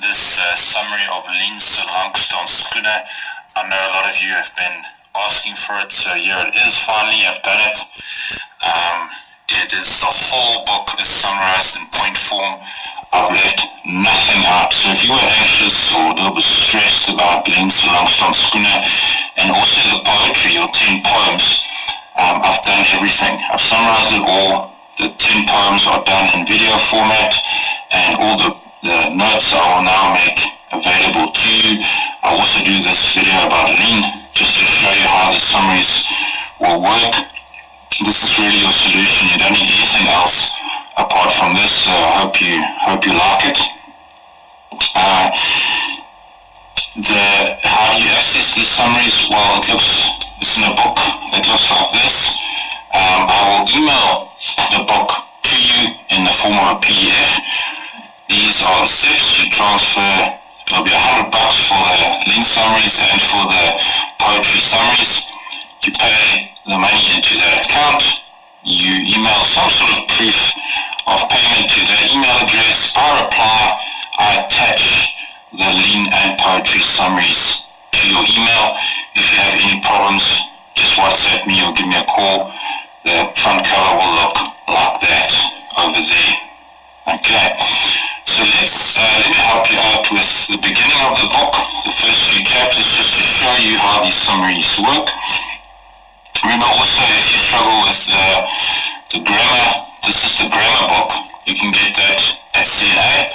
this summary of Lien's langstaan skoene. I know a lot of you have been asking for it, so here it is. Finally, I've done it. It is the whole book is summarized in point form. I've left nothing out. So if you were anxious or a little bit stressed about Lien's langstaan skoene and also the poetry or 10 poems, I've done everything. I've summarized it all. The 10 poems are done in video format, and all the notes I will now make available to you. I also do this video about Lien just to show you how the summaries will work. This is really your solution. You don't need anything else apart from this, so I hope you like it. How do you access these summaries? Well, it's in a book. It looks like this. I will email the book to you in the form of a PDF. These are the steps. You transfer, it'll be $100 for the Lien summaries and for the poetry summaries. You pay the money into that account. You email some sort of proof of payment to the email address. I reply. I attach the Lien and poetry summaries to your email. If you have any problems, just WhatsApp me or give me a call. The front cover will look like that over there. Okay, so let me help you out with the beginning of the book, the first few chapters, just to show you how these summaries work. Remember also, if you struggle with the grammar, this is the grammar book. You can get that at CNA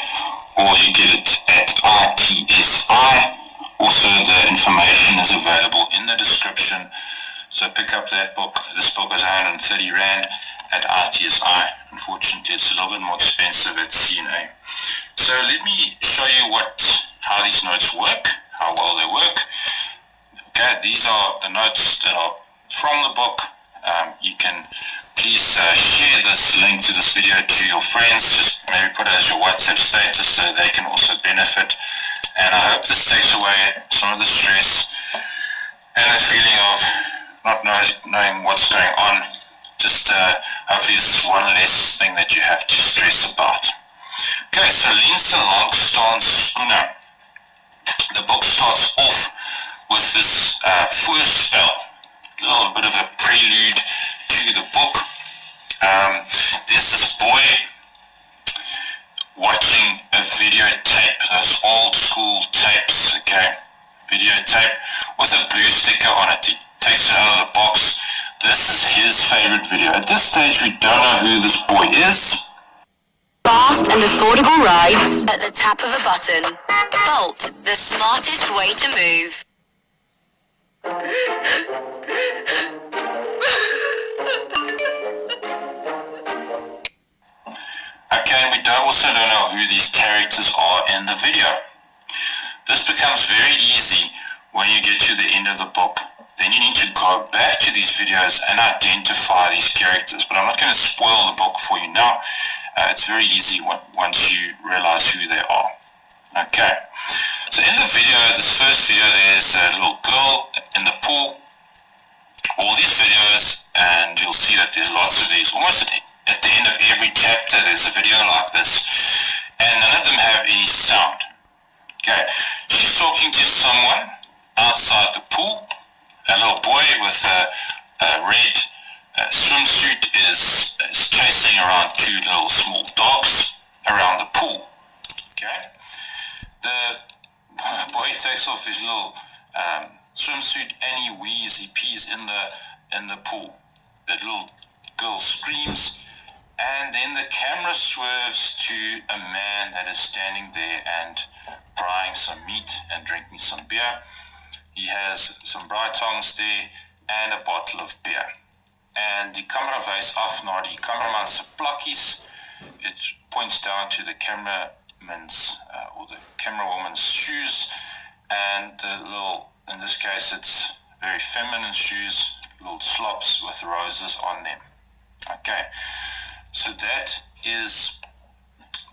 or you get it at ITSI. Also, the information is available in the description. So pick up that book. This book is 130 Rand at ITSI. Unfortunately, it's a little bit more expensive at CNA. So let me show you how these notes work, how well they work. Okay, these are the notes that are from the book. You can please share this link to this video to your friends. Just maybe put it as your WhatsApp status so they can also benefit. And I hope this takes away some of the stress and the feeling of not knowing what's going on. Just hopefully this is one less thing that you have to stress about. Okay, so Lien's langstaan skoene. The book starts off with this voorspel, a little bit of a prelude to the book. There's this boy watching a videotape, those old school tapes, okay, videotape with a blue sticker on it. He takes it out of the box. This is his favorite video. At this stage, we don't know who this boy is. Fast and affordable rides at the tap of a button. Bolt, the smartest way to move. Okay, we also don't know who these characters are in the video. This becomes very easy when you get to the end of the book. Then you need to go back to these videos and identify these characters. But I'm not going to spoil the book for you now. It's very easy once you realize who they are. Okay. So in the video, this first video, there's a little girl in the pool. All these videos, and you'll see that there's lots of these. Almost at the end of every chapter, there's a video like this. And none of them have any sound. Okay. She's talking to someone outside the pool. A little boy with a red swimsuit is chasing around two little small dogs around the pool. Okay, the boy takes off his little swimsuit and he pees in the pool. The little girl screams, and then the camera swerves to a man that is standing there and frying some meat and drinking some beer. He has some braaitong there and a bottle of beer. And die camera wys af na die cameraman se plakkies. It points down to the cameraman's or the camerawoman's shoes, and the little, in this case it's very feminine shoes, little slops with roses on them. Okay, so that is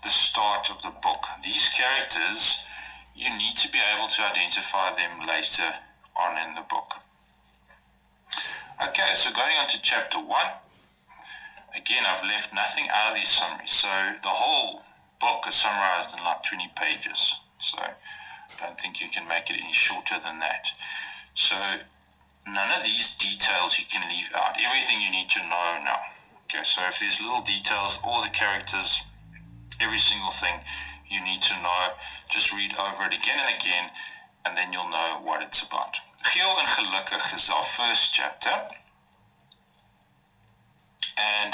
the start of the book. These characters, you need to be able to identify them later on in the book. Okay, so going on to chapter 1. Again, I've left nothing out of these summaries. So the whole book is summarized in like 20 pages. So I don't think you can make it any shorter than that. So none of these details you can leave out. Everything you need to know now. Okay, so if there's little details, all the characters, every single thing you need to know, just read over it again and again, and then you'll know what it's about. Geel en gelukkig is our first chapter. And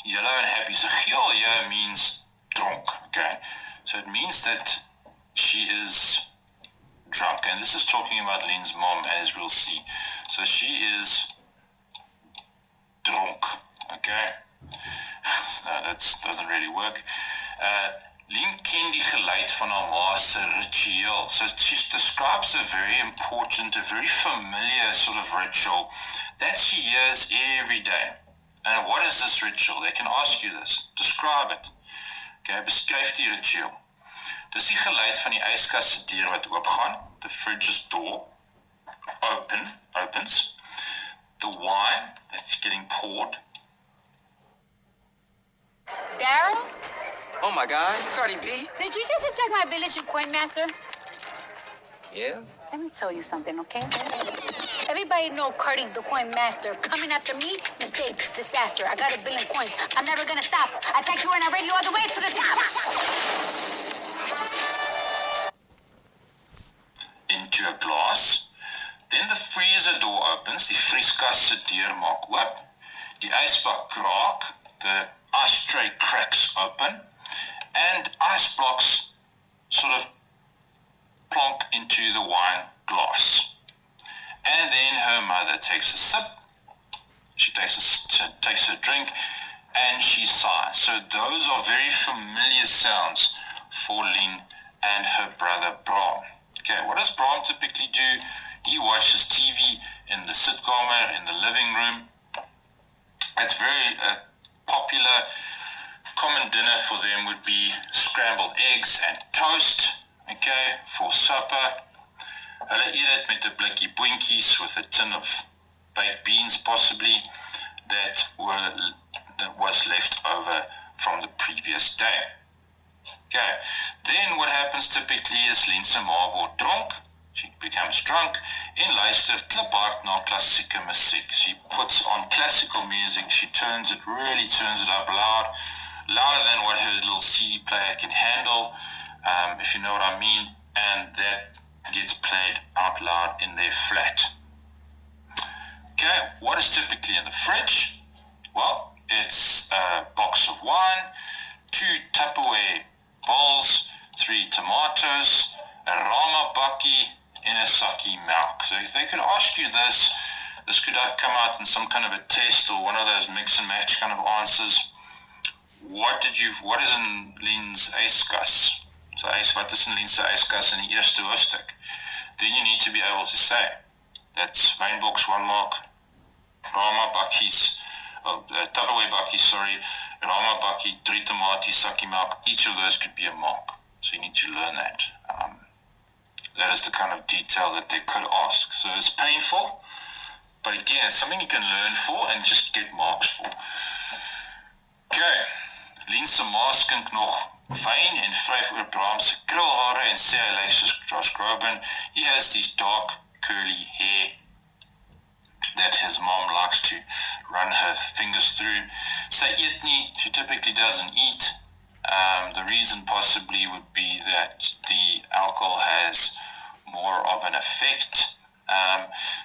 yellow and happy. So geel here means drunk, okay? So it means that she is drunk. And this is talking about Lien's mom, as we'll see. So she is drunk, okay? No, that doesn't really work. Lien ken die geluid van haar ma se ritueel. So she describes a very important, a very familiar sort of ritual that she hears every day. And what is this ritual? They can ask you this. Describe it. Okay, beskryf die ritueel. Dis die geluid van die yskas se deur wat oopgaan. The fridge's door opens. The wine that's getting poured. Daryl? Oh my God, Cardi B? Did you just attack my village in Coin Master? Yeah? Let me tell you something, okay? Everybody know Cardi the Coin Master. Coming after me, mistakes, disaster. I got $1 billion coins. I'm never gonna stop. I take you and I rate you all the way to the top. Into a glass. Then the freezer door opens. Die vrieskas se deur maak oop. Die ysbak kraak. The ice tray cracks open. And ice blocks sort of plonk into the wine glass. And then her mother takes a sip. She takes a drink and she sighs. So those are very familiar sounds for Lien and her brother Bram. Okay, what does Bram typically do? He watches TV in the sitkamer, in the living room. It's very popular. Common dinner for them would be scrambled eggs and toast, okay, for supper. Hulle eet dit met 'n blikkie boentjies with a tin of baked beans possibly that was left over from the previous day. Okay, then what happens typically is Lien se ma word dronk. She becomes drunk en luister kliphard na klassieke musiek. She puts on classical music. She really turns it up loud, louder than what her little CD player can handle, if you know what I mean, and that gets played out loud in their flat. Okay, what is typically in the fridge? Well, it's a box of wine, 2 Tupperware bowls, 3 tomatoes, a rama bakkie, and a sakkie milk. So if they could ask you this could come out in some kind of a test or one of those mix and match kind of answers. What is in Lien's yskas? So wat is in Lien's yskas in die eerste hoofstuk? Then you need to be able to say, that's wynbox 1 mark, rama bakkies, Tupperware bakkies, rama bakkie, 3 tomaties, sakkie milk. Each of those could be a mark. So you need to learn that. That is the kind of detail that they could ask. So it's painful, but again, it's something you can learn for and just get marks for. Okay, Lien se ma skink nog wyn en vryf oor Bram se krulhare en sê hy lyk soos Josh Groban. He has these dark, curly hair that his mom likes to run her fingers through. Sy eet nie, she typically doesn't eat. The reason possibly would be that the alcohol has more of an effect.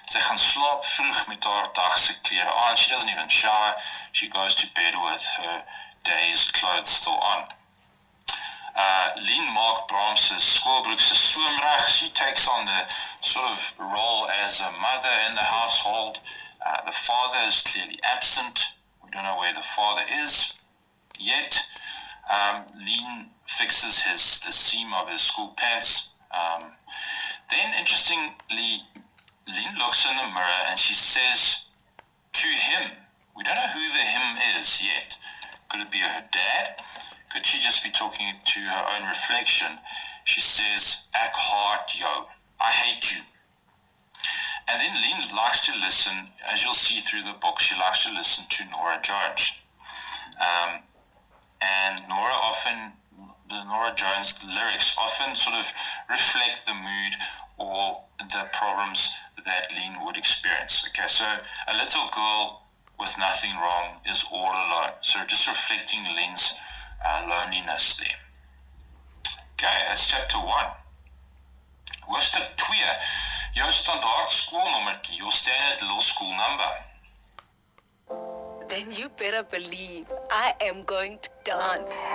Sy gaan slaap vroeg met haar dagse klere aan. She doesn't even shower. She goes to bed with her day's clothes still on. Lien maak Bram se skoolbroek se soomreg. She takes on the sort of role as a mother in the household. The father is clearly absent. We don't know where the father is yet. Lien fixes the seam of his school pants. Then, interestingly, Lien looks in the mirror and she says to him, we don't know who the him is yet. Could it be her dad? Could she just be talking to her own reflection? She says, "Ek haat jou. I hate you." And then Lien likes to listen, as you'll see through the book, she likes to listen to Nora George. And Nora often the Nora Jones lyrics often sort of reflect the mood or the problems that Lien would experience. Okay, so a little girl with nothing wrong is all alone. So just reflecting Lien's loneliness there. Okay, that's chapter 1. Hoofstuk 2, jou standaard skoolnommertjie, your standard little school number. Then you better believe I am going to dance.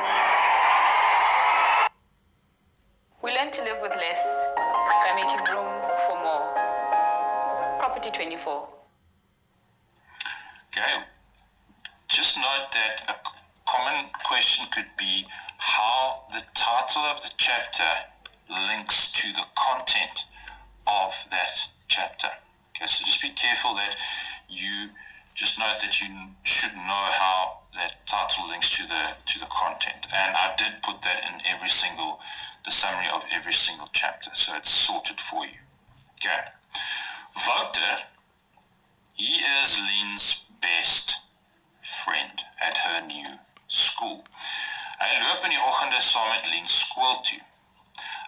We learn to live with less by making room for more. Property 24. Okay, just note that a common question could be how the title of the chapter links to the content of that chapter. Okay, so just be careful that you just note that you should know how that title links to the content. And I did put that in the summary of every single chapter, so it's sorted for you. Okay. Wouter, he is Lien's best friend at her new school. Hy loop in die oggende saam met Lien skool toe.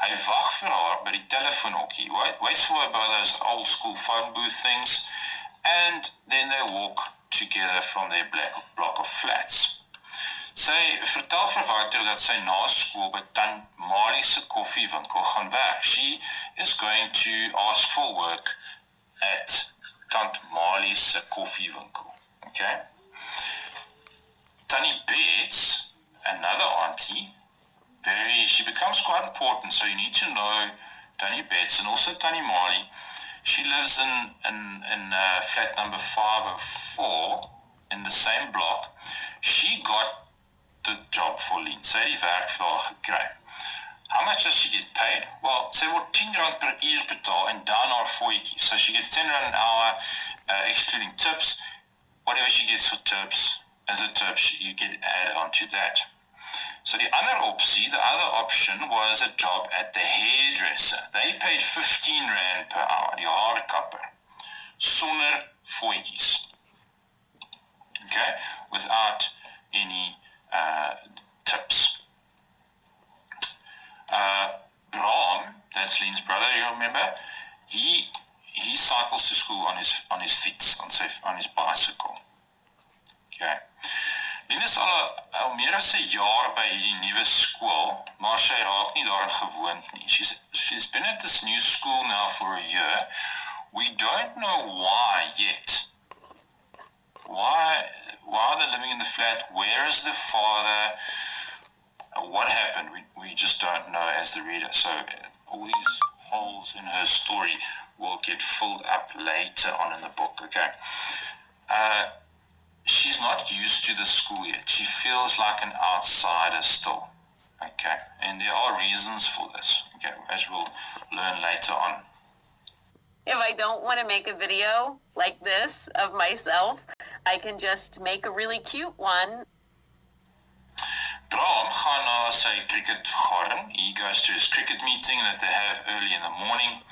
Hy wag vir haar by die telefoonhokkie, waits for her by those old school phone booth things, and then they walk together from their block of flats. Sy vertel vir Wouter dat sy na skool by Tant Malie se koffiewinkel gaan werk. She is going to ask for work at Tant Malie se koffiewinkel. Okay? Tannie Bets, another auntie, she becomes quite important, so you need to know Tannie Bets and also Tannie Malie. She lives in flat number 504 in the same block. She got the job for Lien. Sy het die werk vir haar gekry. How much does she get paid? Well, sy word R10 per uur betaal en dan haar fooitjie. So she gets R10 an hour, excluding tips. Whatever she gets for tips, as a tip, you get added onto that. So the other option was a job at the hairdresser. They paid R15 per hour, die haarkapper, sonder fooitjies. Okay, without any tips. Bram, that's Lien's brother, you remember? He cycles to school on his fiets, on his bicycle. Okay. Lien is al meer as 'n jaar by hierdie nuwe skool, maar sy raak nie daaraan gewoond nie. She's been at this new school now for a year. We don't know why yet. Why are they living in the flat? Where is the father? What happened? We just don't know as the reader. So all these holes in her story will get filled up later on in the book. Okay. She's not used to the school yet. She feels like an outsider still. Okay. And there are reasons for this. Okay. As we'll learn later on. If I don't want to make a video like this of myself, I can just make a really cute one. Bram gaan na sy cricket vergadering. He goes to his cricket meeting that they have early in the morning.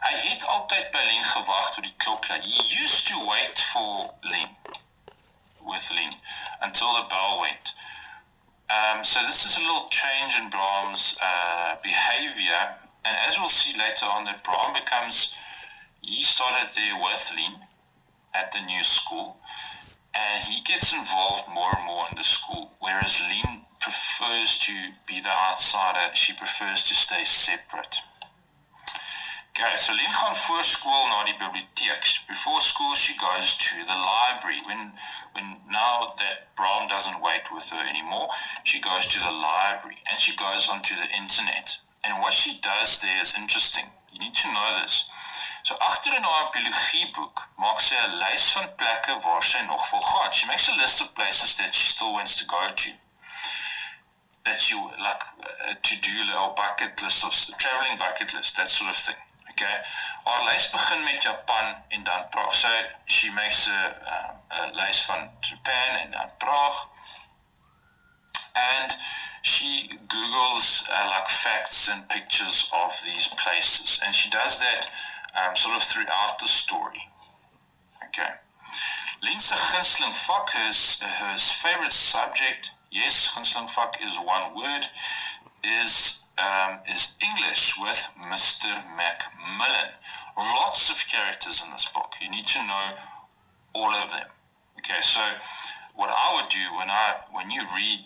Hy het altyd by Lien gewag tot die klok lui. He used to wait for Lien, with Lien, until the bell went. So this is a little change in Bram's behavior, and as we'll see later on, that Bram he started there with Lien at the new school, and he gets involved more and more in the school, whereas Lien prefers to be the outsider. She prefers to stay separate. Okay, so Lien gaan voor school na die bibliotheek. Before school, she goes to the library. When now that Bram doesn't wait with her anymore, she goes to the library, and she goes onto the internet. And what she does there is interesting. You need to know this. So agter in haar biologieboek maak sy 'n lys van plekke waar sy nog wil gaan. She makes a list of places that she still wants to go to. That she like a to-do or bucket list of traveling bucket list, that sort of thing. Okay. Haar lys begin met Japan en dan Praag. So she makes a lys van Japan en dan Praag. And she Googles like facts and pictures of these places, and she does that sort of throughout the story. Okay. Lien's gunsteling vak, her favorite subject. Yes, gunsteling vak is one word. is English with Mr. Macmillan. Lots of characters in this book. You need to know all of them. Okay, so what I would do when you read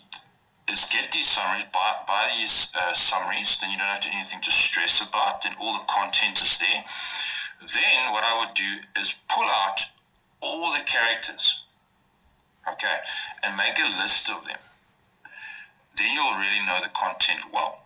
is get these summaries, buy these summaries, then you don't have to anything to stress about, then all the content is there. Then what I would do is pull out all the characters, okay, and make a list of them. Then you'll really know the content well.